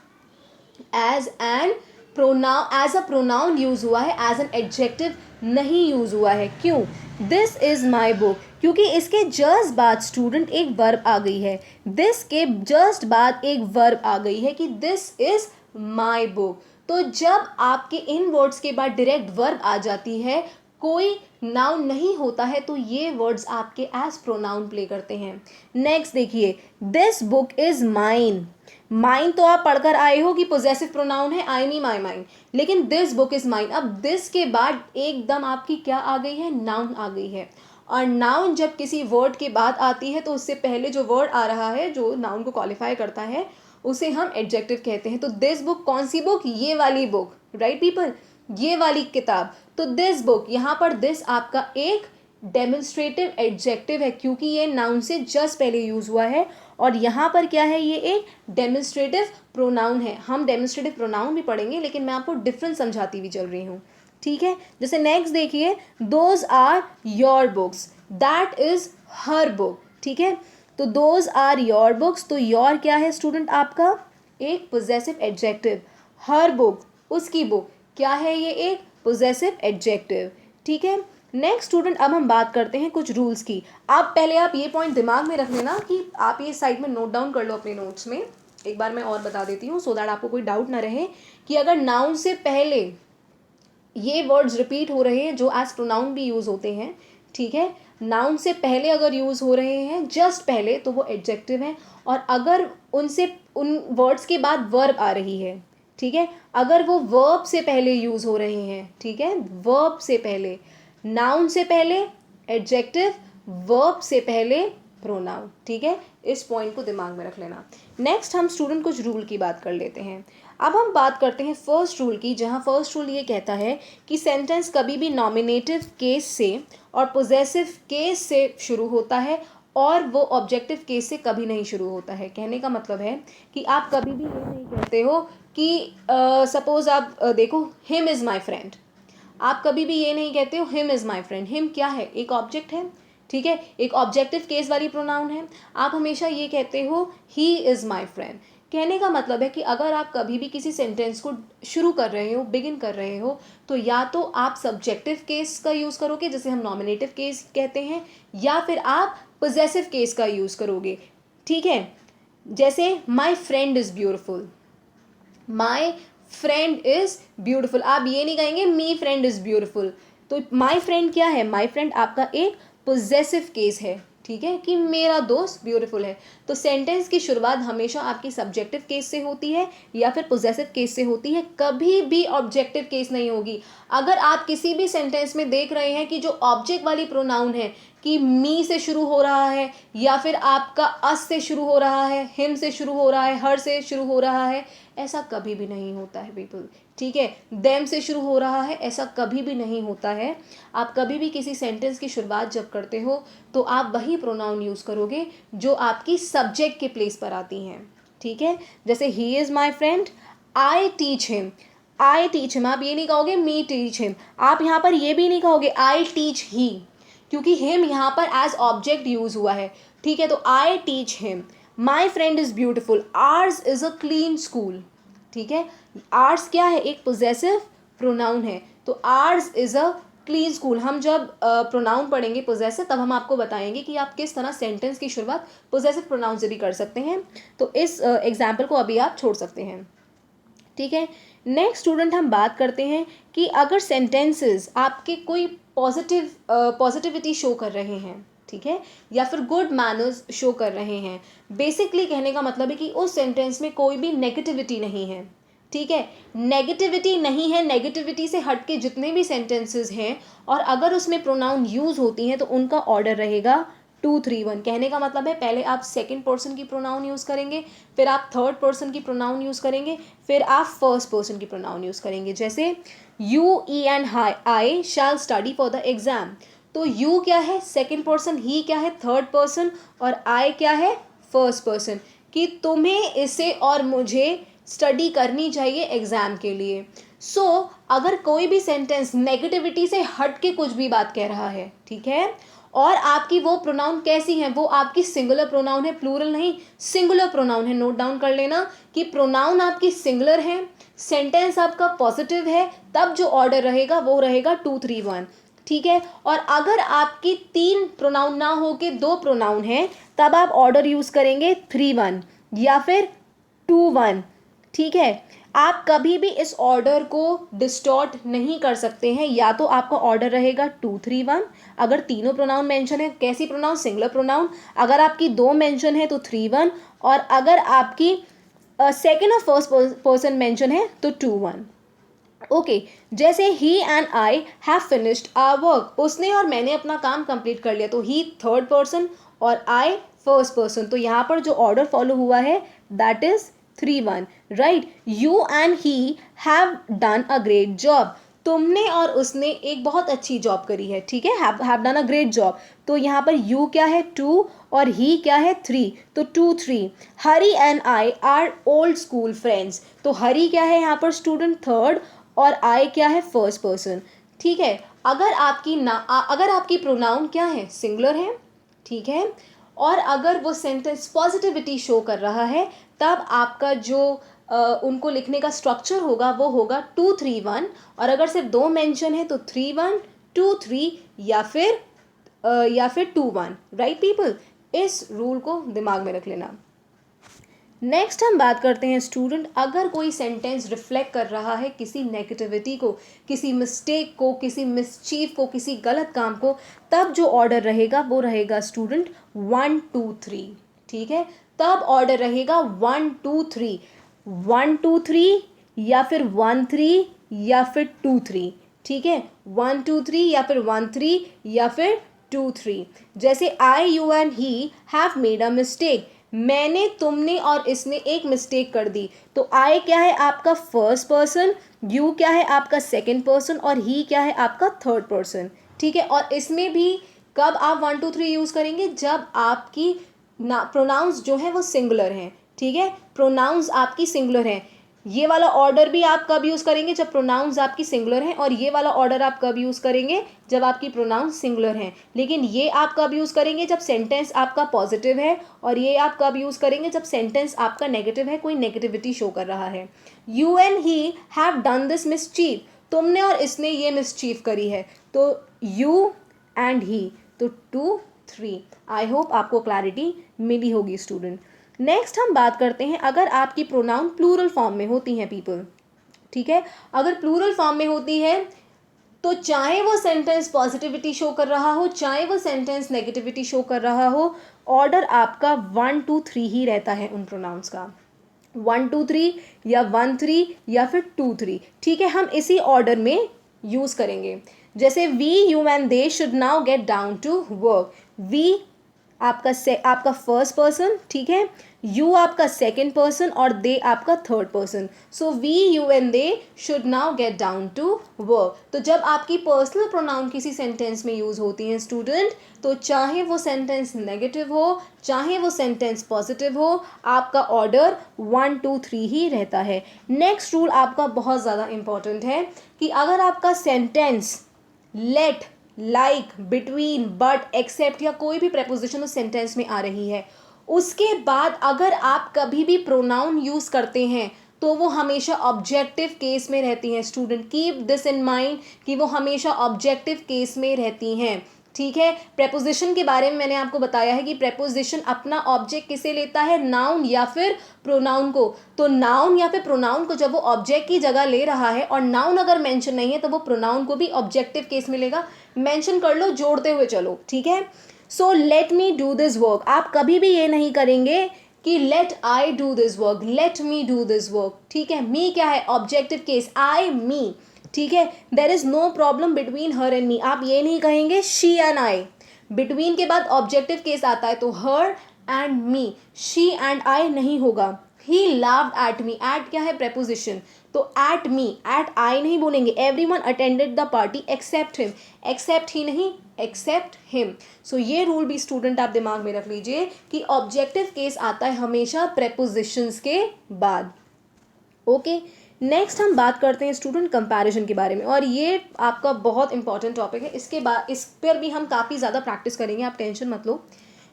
एज अ प्रोनाउन यूज हुआ है, एज एन एडजेक्टिव नहीं यूज हुआ है। क्यों? दिस इज माई बुक, क्योंकि इसके जस्ट बाद स्टूडेंट एक वर्ब आ गई है, दिस के जस्ट बाद एक वर्ब आ गई है कि दिस इज माई बुक। तो जब आपके इन वर्ड्स के बाद डायरेक्ट वर्ब आ जाती है, कोई नाउन नहीं होता है, तो ये वर्ड्स आपके एज प्रोनाउन प्ले करते हैं। नेक्स्ट देखिए, this book is mine. Mine तो आप पढ़कर आए हो कि पोजेसिव प्रोनाउन है, आई मी माई माइन, लेकिन दिस बुक इज माइन। अब दिस के बाद एकदम आपकी क्या आ गई है, नाउन आ गई है। और नाउन जब किसी वर्ड के बाद आती है तो उससे पहले जो वर्ड आ रहा है जो नाउन को क्वालिफाई करता है उसे हम एडजेक्टिव कहते हैं। तो दिस बुक, कौन सी बुक, ये वाली बुक, राइट पीपल, ये वाली किताब। तो दिस बुक, यहाँ पर दिस आपका एक डेमोन्स्ट्रेटिव एडजेक्टिव है क्योंकि ये नाउन से जस्ट पहले यूज हुआ है, और यहाँ पर क्या है, ये एक डेमोन्स्ट्रेटिव प्रोनाउन है। हम डेमोन्स्ट्रेटिव प्रोनाउन भी पढ़ेंगे, लेकिन मैं आपको डिफरेंस समझाती हुई चल रही हूँ। ठीक है, जैसे नेक्स्ट देखिए, those are your books, that is her book. ठीक है, तो दोज आर योर बुक्स, तो योर क्या है स्टूडेंट आपका, एक पोजेसिव एडजेक्टिव। हर बुक, उसकी बुक, क्या है, ये एक पोजेसिव एडजेक्टिव। ठीक है, नेक्स्ट स्टूडेंट, अब हम बात करते हैं कुछ रूल्स की। आप ये पॉइंट दिमाग में रख लेना कि आप ये साइड में नोट डाउन कर लो अपने नोट्स में। एक बार मैं और बता देती हूँ सो दैट आपको कोई डाउट ना रहे कि अगर नाउन से पहले ये वर्ड्स रिपीट हो रहे हैं जो एज प्रोनाउन भी यूज़ होते हैं, ठीक है, नाउन से पहले अगर यूज़ हो रहे हैं, जस्ट पहले, तो वो एडजेक्टिव है। और अगर उन वर्ड्स के बाद वर्ब आ रही है, ठीक है, अगर वो वर्ब से पहले यूज़ हो रहे हैं, ठीक है, वर्ब से पहले, नाउन से पहले एडजेक्टिव, वर्ब से पहले प्रोनाउन। ठीक है, इस पॉइंट को दिमाग में रख लेना। नेक्स्ट हम स्टूडेंट कुछ रूल की बात कर लेते हैं। अब हम बात करते हैं फर्स्ट रूल की, जहाँ फर्स्ट रूल ये कहता है कि सेंटेंस कभी भी नॉमिनेटिव केस से और पोजेसिव केस से शुरू होता है और वो ऑब्जेक्टिव केस से कभी नहीं शुरू होता है। कहने का मतलब है कि आप कभी भी ये नहीं कहते हो कि सपोज आप देखो, हिम इज़ माई फ्रेंड, आप कभी भी ये नहीं कहते हो him is my friend. Him क्या है, एक ऑब्जेक्ट है, ठीक है, एक ऑब्जेक्टिव केस वाली प्रोनाउन है। आप हमेशा ये कहते हो ही इज़ माई फ्रेंड। कहने का मतलब है कि अगर आप कभी भी किसी सेंटेंस को शुरू कर रहे हो, बिगिन कर रहे हो, तो या तो आप सब्जेक्टिव केस का यूज़ करोगे जिसे हम नॉमिनेटिव केस कहते हैं, या फिर आप पोजेसिव केस का यूज़ करोगे। ठीक है, जैसे माई friend is beautiful, my friend is beautiful, आप ये नहीं कहेंगे मी फ्रेंड इज़ ब्यूटिफुल। तो माई फ्रेंड क्या है, माई फ्रेंड आपका एक पोजेसिव केस है, ठीक है, कि मेरा दोस्त ब्यूटीफुल है। तो सेंटेंस की शुरुआत हमेशा आपकी सब्जेक्टिव केस से होती है या फिर पोजेसिव केस से होती है, कभी भी ऑब्जेक्टिव केस नहीं होगी। अगर आप किसी भी सेंटेंस में देख रहे हैं कि जो ऑब्जेक्ट वाली प्रोनाउन है कि मी से शुरू हो रहा है, या फिर आपका अस से शुरू हो रहा है, हिम से शुरू हो रहा है, हर से शुरू हो रहा है, ऐसा कभी भी नहीं होता है पीपल। ठीक है, देम से शुरू हो रहा है, ऐसा कभी भी नहीं होता है। आप कभी भी किसी सेंटेंस की शुरुआत जब करते हो तो आप वही प्रोनाउन यूज़ करोगे जो आपकी सब्जेक्ट के प्लेस पर आती हैं। ठीक है, जैसे he is my friend, I teach him, I teach him, आप ये नहीं कहोगे मी टीच हिम, आप यहाँ पर ये भी नहीं कहोगे आई टीच ही, क्योंकि हिम यहाँ पर एज ऑब्जेक्ट यूज हुआ है, ठीक है। तो I teach him, my friend is beautiful, ours is a clean school, ठीक है। आर्स क्या है, एक पोजेसिव प्रोनाउन है, तो ours is a clean school. हम जब प्रोनाउन पढ़ेंगे पोजेसिव, तब हम आपको बताएंगे कि आप किस तरह सेंटेंस की शुरुआत पोजेसिव प्रोनाउन से भी कर सकते हैं। तो इस एग्जाम्पल को अभी आप छोड़ सकते हैं, ठीक है। नेक्स्ट स्टूडेंट हम बात करते हैं कि अगर सेंटेंसेस आपके कोई पॉजिटिविटी शो कर रहे हैं, ठीक है, या फिर गुड मैनर्स शो कर रहे हैं, बेसिकली कहने का मतलब है कि उस सेंटेंस में कोई भी नेगेटिविटी नहीं है, ठीक है। नेगेटिविटी नहीं है, नेगेटिविटी से हट के जितने भी सेंटेंसेस हैं और अगर उसमें प्रोनाउन यूज होती हैं तो उनका ऑर्डर रहेगा 2-3-1। कहने का मतलब है पहले आप सेकंड पर्सन की प्रोनाउन यूज़ करेंगे, फिर आप थर्ड पर्सन की प्रोनाउन यूज़ करेंगे, फिर आप फर्स्ट पर्सन की प्रोनाउन यूज़ करेंगे। जैसे you, E and I shell study for the exam, तो यू क्या है सेकंड पर्सन, ही क्या है थर्ड पर्सन और आई क्या है फर्स्ट पर्सन, कि तुम्हें इसे और मुझे स्टडी करनी चाहिए एग्ज़ाम के लिए। सो अगर कोई भी सेंटेंस नेगेटिविटी से हट के कुछ भी बात कह रहा है, ठीक है, और आपकी वो प्रोनाउन कैसी है, वो आपकी सिंगुलर प्रोनाउन है, प्लूरल नहीं, सिंगुलर प्रोनाउन है। नोट डाउन कर लेना कि प्रोनाउन आपकी सिंगुलर है, सेंटेंस आपका पॉजिटिव है, तब जो ऑर्डर रहेगा वो रहेगा 2-3-1, ठीक है। और अगर आपकी 3 प्रोनाउन ना हो के 2 प्रोनाउन है, तब आप ऑर्डर यूज़ करेंगे 3-1 या फिर 2-1, ठीक है। आप कभी भी इस ऑर्डर को डिस्टॉर्ट नहीं कर सकते हैं, या तो आपका ऑर्डर रहेगा 2-3-1 अगर तीनों प्रोनाउन मेंशन है, कैसी प्रोनाउन, सिंगुलर प्रोनाउन, अगर आपकी 2 मेंशन है तो 3-1, और अगर आपकी सेकेंड और फर्स्ट पर्सन मेंशन है तो 2-1, ओके। जैसे he and I have finished our work, उसने और मैंने अपना काम कंप्लीट कर लिया, तो ही थर्ड पर्सन और आई फर्स्ट पर्सन, तो यहाँ पर जो ऑर्डर फॉलो हुआ है that is 3-1, right. You and he have done a great job, तुमने और उसने एक बहुत अच्छी जॉब करी है, ठीक है, have done a great job, तो यहाँ पर यू क्या है 2 और ही क्या है 3, तो 2-3। Hari and I are old school friends, तो हरी क्या है यहाँ पर स्टूडेंट थर्ड और आई क्या है फर्स्ट पर्सन, ठीक है। अगर आपकी प्रोनाउन क्या है सिंगुलर है, ठीक है, और अगर वो सेंटेंस पॉजिटिविटी शो कर रहा है, तब आपका जो उनको लिखने का स्ट्रक्चर होगा वो होगा 2-3-1, और अगर सिर्फ 2 मेंशन है तो 3-1, 2-3 या फिर 2-1, राइट पीपल। इस रूल को दिमाग में रख लेना। नेक्स्ट हम बात करते हैं स्टूडेंट, अगर कोई सेंटेंस रिफ्लेक्ट कर रहा है किसी नेगेटिविटी को, किसी मिस्टेक को, किसी मिसचीफ को, किसी गलत काम को, तब जो ऑर्डर रहेगा वो रहेगा स्टूडेंट 1-2-3, ठीक है। तब ऑर्डर रहेगा 1-2-3, 1-2-3 या फिर 1-3 या फिर 2-3, ठीक है, 1-2-3 या फिर 1-3 या फिर 2-3। जैसे I, you and he have made a mistake, मैंने, तुमने और इसने एक मिस्टेक कर दी, तो आई क्या है आपका फर्स्ट पर्सन, यू क्या है आपका सेकंड पर्सन और ही क्या है आपका थर्ड पर्सन, ठीक है। और इसमें भी कब आप 1-2-3 यूज़ करेंगे, जब आपकी प्रोनाउंस जो है वो सिंगुलर हैं, ठीक है, प्रोनाउंस आपकी सिंगुलर हैं। ये वाला ऑर्डर भी आप कब यूज़ करेंगे, जब प्रोनाउंस आपकी सिंगुलर हैं, और ये वाला ऑर्डर आप कब यूज़ करेंगे, जब आपकी प्रोनाउंस सिंगुलर हैं। लेकिन ये आप कब यूज़ करेंगे, जब सेंटेंस आपका पॉजिटिव है, और ये आप कब यूज़ करेंगे, जब सेंटेंस आपका नेगेटिव है, कोई नेगेटिविटी शो कर रहा है। You and he have done this mischief, तुमने और इसने ये मिसचीफ करी है, तो यू एंड ही, तो 2-3। आई होप आपको क्लैरिटी मिली होगी स्टूडेंट। नेक्स्ट हम बात करते हैं, अगर आपकी प्रोनाउन प्लूरल फॉर्म में होती हैं पीपल, ठीक है, अगर प्लूरल फॉर्म में होती है तो चाहे वो सेंटेंस पॉजिटिविटी शो कर रहा हो, चाहे वो सेंटेंस नेगेटिविटी शो कर रहा हो, ऑर्डर आपका 1-2-3 ही रहता है उन प्रोनाउंस का, 1-2-3 या 1-3 या फिर 2-3, ठीक है। हम इसी ऑर्डर में यूज़ करेंगे। जैसे we, you and they should now get down to work, we आपका फर्स्ट पर्सन, ठीक है, यू आपका सेकेंड पर्सन और दे आपका third person. So we, you and they should now get down to work. तो जब आपकी पर्सनल प्रोनाउन किसी सेंटेंस में यूज़ होती हैं स्टूडेंट, तो चाहे वो सेंटेंस नेगेटिव हो चाहे वो सेंटेंस पॉजिटिव हो, आपका ऑर्डर 1 2 3 ही रहता है. नेक्स्ट रूल आपका बहुत ज़्यादा इंपॉर्टेंट है कि अगर आपका sentence let, like, between, but, except या कोई भी प्रेपोजिशन उस सेंटेंस में आ रही है, उसके बाद अगर आप कभी भी प्रोनाउन यूज़ करते हैं तो वो हमेशा ऑब्जेक्टिव केस में रहती हैं. Student keep this in mind कि वो हमेशा ऑब्जेक्टिव केस में रहती हैं. ठीक है, प्रेपोजिशन के बारे में मैंने आपको बताया है कि प्रेपोजिशन अपना ऑब्जेक्ट किसे लेता है, नाउन या फिर प्रोनाउन को. तो नाउन या फिर प्रोनाउन को जब वो ऑब्जेक्ट की जगह ले रहा है और नाउन अगर मेंशन नहीं है तो वो प्रोनाउन को भी ऑब्जेक्टिव केस मिलेगा. मेंशन कर लो, जोड़ते हुए चलो. ठीक है, so let me do this work. आप कभी भी ये नहीं करेंगे कि let I do this work, let me do this work. ठीक है, मी क्या है, ऑब्जेक्टिव केस, आई, मी. ठीक है, there is no problem between her and me. आप ये नहीं कहेंगे शी एंड आई. बिटवीन के बाद ऑब्जेक्टिव केस आता है तो हर and me, she and I नहीं होगा. ही लाव्ड एट मी, एट क्या है, प्रेपोजिशन, तो एट मी, एट आई नहीं बोलेंगे. Everyone attended the party except him, except he नहीं, एक्सेप्ट हिम. सो ये रूल भी स्टूडेंट आप दिमाग में रख लीजिए कि ऑब्जेक्टिव केस आता है हमेशा प्रेपोजिशंस के बाद. ओके, नेक्स्ट हम बात करते हैं स्टूडेंट कंपैरिजन के बारे में, और ये आपका बहुत इंपॉर्टेंट टॉपिक है. इसके बाद इस पर भी हम काफ़ी ज़्यादा प्रैक्टिस करेंगे, आप टेंशन मत लो,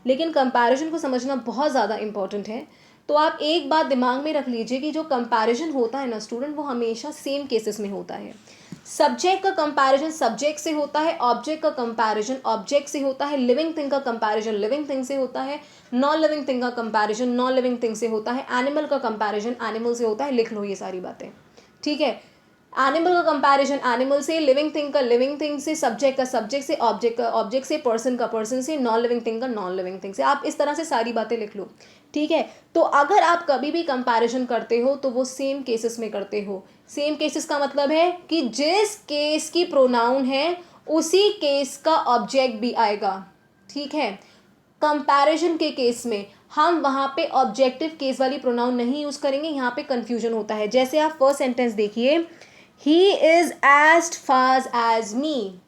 लेकिन कंपैरिजन को समझना बहुत ज़्यादा इंपॉर्टेंट है. तो आप एक बात दिमाग में रख लीजिए कि जो कंपैरिजन होता है ना स्टूडेंट, वो हमेशा सेम केसेस में होता है. सब्जेक्ट का कंपैरिजन सब्जेक्ट से होता है, ऑब्जेक्ट का कंपैरिजन ऑब्जेक्ट से होता है, लिविंग थिंग का कंपैरिजन लिविंग थिंग से होता है, नॉन लिविंग थिंग का कंपैरिजन नॉन लिविंग थिंग से होता है, एनिमल का कंपैरिजन एनिमल से होता है. लिख लो ये सारी बातें. ठीक है, एनिमल का कंपैरिजन एनिमल से, लिविंग थिंग का लिविंग थिंग से, सब्जेक्ट का सब्जेक्ट से, ऑब्जेक्ट का ऑब्जेक्ट से, पर्सन का पर्सन से, नॉन लिविंग थिंग का नॉन लिविंग थिंग से. आप इस तरह से सारी बातें लिख लो. ठीक है, तो अगर आप कभी भी कंपैरिजन करते हो तो वो सेम केसेस में करते हो. सेम केसेस का मतलब है कि जिस केस की प्रोनाउन है उसी केस का ऑब्जेक्ट भी आएगा. ठीक है, कंपैरिजन के केस में हम वहाँ पे ऑब्जेक्टिव केस वाली प्रोनाउन नहीं यूज़ करेंगे. यहाँ पे कंफ्यूजन होता है. जैसे आप फर्स्ट सेंटेंस देखिए, he is as fast as me,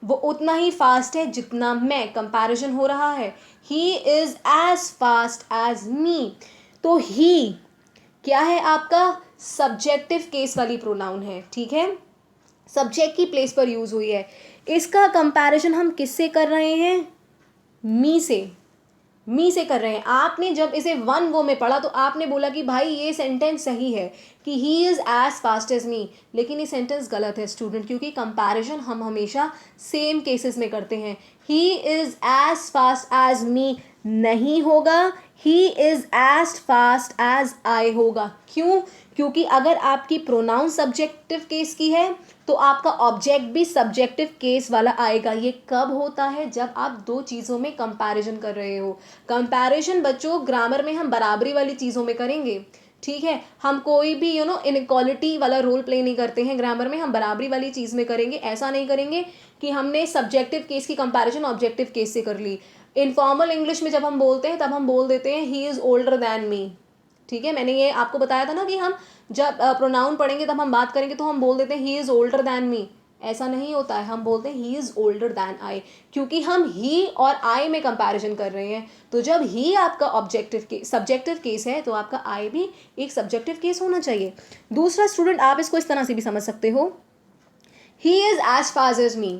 वो उतना ही फास्ट है जितना मैं. कंपैरिजन हो रहा है, he is as fast as me. तो ही क्या है, आपका सब्जेक्टिव केस वाली प्रोनाउन है. ठीक है, सब्जेक्ट की प्लेस पर यूज़ हुई है. इसका कंपैरिजन हम किससे कर रहे हैं, मी से. मी से कर रहे हैं. आपने जब इसे वन गो में पढ़ा तो आपने बोला कि भाई ये सेंटेंस सही है कि he is as fast as me, लेकिन ये सेंटेंस गलत है स्टूडेंट, क्योंकि कंपैरिजन हम हमेशा सेम केसेस में करते हैं. He is as fast as me नहीं होगा, he is as fast as I होगा. क्यों, क्योंकि अगर आपकी प्रोनाउन सब्जेक्टिव केस की है तो आपका ऑब्जेक्ट भी सब्जेक्टिव केस वाला आएगा. ये कब होता है, जब आप दो चीज़ों में कंपैरिजन कर रहे हो. कंपैरिजन बच्चों ग्रामर में हम बराबरी वाली चीज़ों में करेंगे. ठीक है, हम कोई भी इनइक्वालिटी वाला रोल प्ले नहीं करते हैं. ग्रामर में हम बराबरी वाली चीज़ में करेंगे. ऐसा नहीं करेंगे कि हमने सब्जेक्टिव केस की कंपैरिजन ऑब्जेक्टिव केस से कर ली. इनफॉर्मल इंग्लिश में जब हम बोलते हैं तब हम बोल देते हैं he is older than me. ठीक है, मैंने ये आपको बताया था ना कि हम जब प्रोनाउन पढ़ेंगे तब हम बात करेंगे तो हम बोल देते हैं he is older than me. ऐसा नहीं होता है, हम बोलते हैं ही इज़ ओल्डर दैन आई, क्योंकि हम ही और आई में कंपैरिजन कर रहे हैं. तो जब ही आपका ऑब्जेक्टिव केस सब्जेक्टिव केस है तो आपका आई भी एक सब्जेक्टिव केस होना चाहिए. दूसरा स्टूडेंट आप इसको इस तरह से भी समझ सकते हो, he is as fast as me.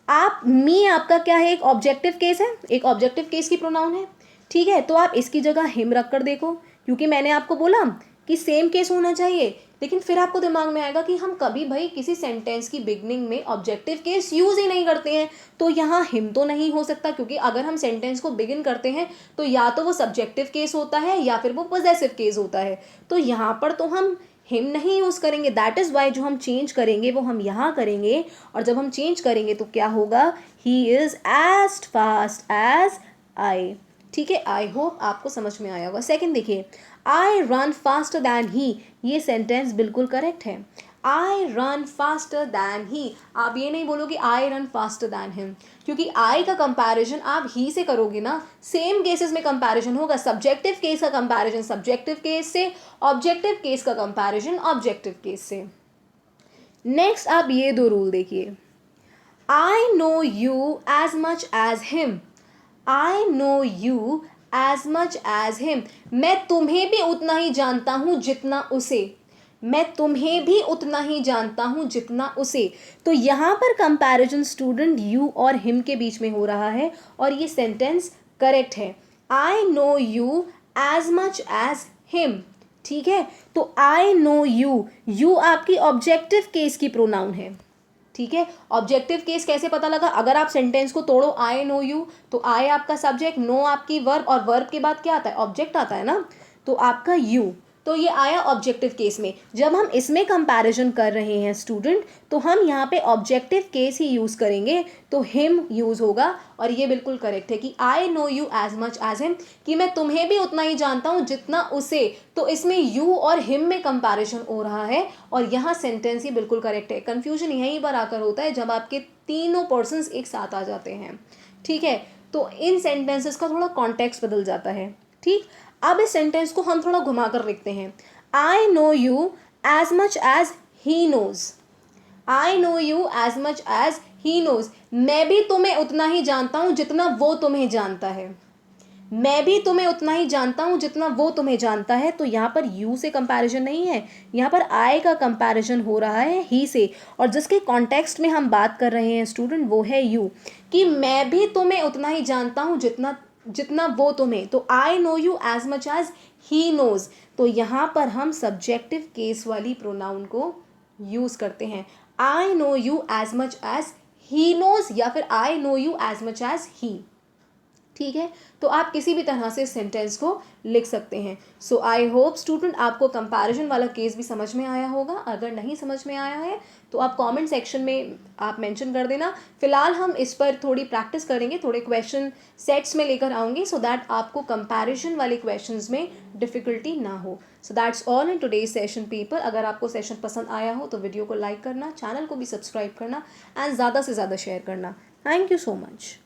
आप मी आपका क्या है, एक ऑब्जेक्टिव केस है, एक ऑब्जेक्टिव केस की प्रोनाउन है. ठीक है, तो आप इसकी जगह हिम रख कर देखो, क्योंकि मैंने आपको बोला कि सेम केस होना चाहिए. लेकिन फिर आपको दिमाग में आएगा कि हम कभी भाई किसी सेंटेंस की बिगनिंग में ऑब्जेक्टिव केस यूज़ ही नहीं करते हैं, तो यहाँ हिम तो नहीं हो सकता, क्योंकि अगर हम सेंटेंस को बिगिन करते हैं तो या तो वो सब्जेक्टिव केस होता है या फिर वो पॉजेसिव केस होता है. तो यहाँ पर तो हम हिम नहीं यूज़ करेंगे. दैट इज़ वाई जो हम चेंज करेंगे वो हम यहाँ करेंगे. और जब हम चेंज करेंगे तो क्या होगा, he is as fast as I. ठीक है, आई होप आपको समझ में आया होगा. सेकंड देखिए, I run faster than he, ये सेंटेंस बिल्कुल करेक्ट है। I run faster than he, आप ये नहीं बोलोगे I run faster than him, क्योंकि आई का कंपैरिजन आप ही से करोगे ना। सेम केसेस में कंपैरिजन होगा, सब्जेक्टिव केस का कंपैरिजन सब्जेक्टिव केस से, ऑब्जेक्टिव केस का कंपैरिजन ऑब्जेक्टिव केस से। नेक्स्ट आप ये दो रूल देखिए, I know you as much as him, I know you as much as him, मैं तुम्हें भी उतना ही जानता हूँ जितना उसे, मैं तुम्हें भी उतना ही जानता हूँ जितना उसे। तो यहाँ पर कंपैरिजन स्टूडेंट यू और हिम के बीच में हो रहा है और ये सेंटेंस करेक्ट है। I know you as much as him, ठीक है। तो आई नो यू, यू आपकी ऑब्जेक्टिव केस की प्रोनाउन है, ठीक है। ऑब्जेक्टिव केस कैसे पता लगा, अगर आप सेंटेंस को तोड़ो, आई नो यू, तो आई आपका सब्जेक्ट, नो आपकी वर्ब, और वर्ब के बाद क्या आता है, ऑब्जेक्ट आता है ना, तो आपका यू, तो ये आया ऑब्जेक्टिव केस में। जब हम इसमें कंपैरिजन कर रहे हैं स्टूडेंट, तो हम यहाँ पे ऑब्जेक्टिव केस ही यूज़ करेंगे, तो हिम यूज़ होगा। और ये बिल्कुल करेक्ट है कि I know you as much as him, कि मैं तुम्हें भी उतना ही जानता हूँ जितना उसे, तो इसमें यू और हिम में कंपैरिजन हो रहा है और यहाँ सेंटेंस ही बिल्कुल करेक्ट है। कन्फ्यूजन यहीं पर आकर होता है जब आपके तीनों पर्सन्स एक साथ आ जाते हैं, ठीक है। तो इन सेंटेंसेस का थोड़ा कॉन्टेक्स्ट बदल जाता है, ठीक। अब इस सेंटेंस को हम थोड़ा घुमा कर लिखते हैं, I know you as much as he knows, I know you as much as he knows, मैं भी तुम्हें उतना ही जानता हूँ जितना वो तुम्हें जानता है, मैं भी तुम्हें उतना ही जानता हूँ जितना वो तुम्हें जानता है। तो यहाँ पर यू से कंपैरिजन नहीं है, यहाँ पर आई का कंपैरिजन हो रहा है ही से, और जिसके कॉन्टेक्स्ट में हम बात कर रहे हैं स्टूडेंट वो है यू, कि मैं भी तुम्हें उतना ही जानता हूँ जितना वो तुम्हें। तो I know you as much as he knows, तो यहाँ पर हम सब्जेक्टिव केस वाली प्रोनाउन को यूज़ करते हैं, I know you as much as he knows या फिर I know you as much as he, ठीक है। तो आप किसी भी तरह से सेंटेंस को लिख सकते हैं। सो आई होप स्टूडेंट आपको कंपैरिजन वाला केस भी समझ में आया होगा। अगर नहीं समझ में आया है तो आप कमेंट सेक्शन में आप मेंशन कर देना। फिलहाल हम इस पर थोड़ी प्रैक्टिस करेंगे, थोड़े क्वेश्चन सेट्स में लेकर आऊँगी सो दैट आपको कंपैरिजन वाले क्वेश्चंस में डिफ़िकल्टी ना हो। So that's all in today's session people. अगर आपको सेशन पसंद आया हो तो वीडियो को लाइक करना, चैनल को भी सब्सक्राइब करना एंड ज़्यादा से ज़्यादा शेयर करना। Thank you so much.